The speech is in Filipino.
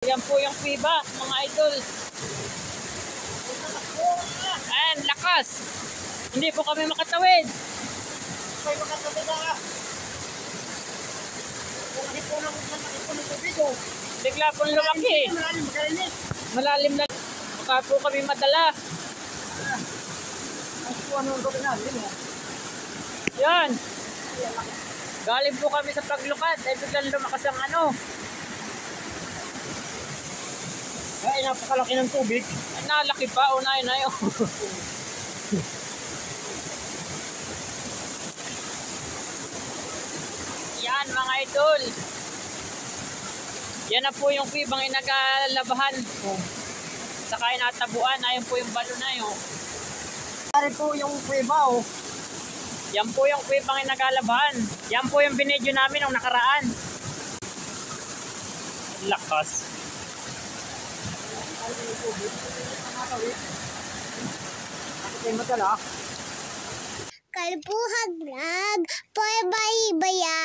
Yan po yung piba, mga idol. Ayan, lakas. Hindi po kami makatawid. May makatawid na. Malaki po ng tubig o. Bigla pong lumaki. Malalim, makalinis. Malalim na. Baka po kami madala. Ang suwan ng gawin natin o. Yan. Galing po kami sa paglukad. Ay biglang lumakas ang ano. Ay, napakalaki ng tubig. Ay, nalaki pa. Unahin na yun. Yan mga idol. Yan na po yung pibang inagalabahan. Saka inatabuan. Ayun po yung balo na yun. Pare po yung kuweba o. Yan po yung pibang inagalabahan. Yan po yung binidyo namin nung nakaraan. Lakas. Ay, madala. Kalbuhag nag, bye bye baya.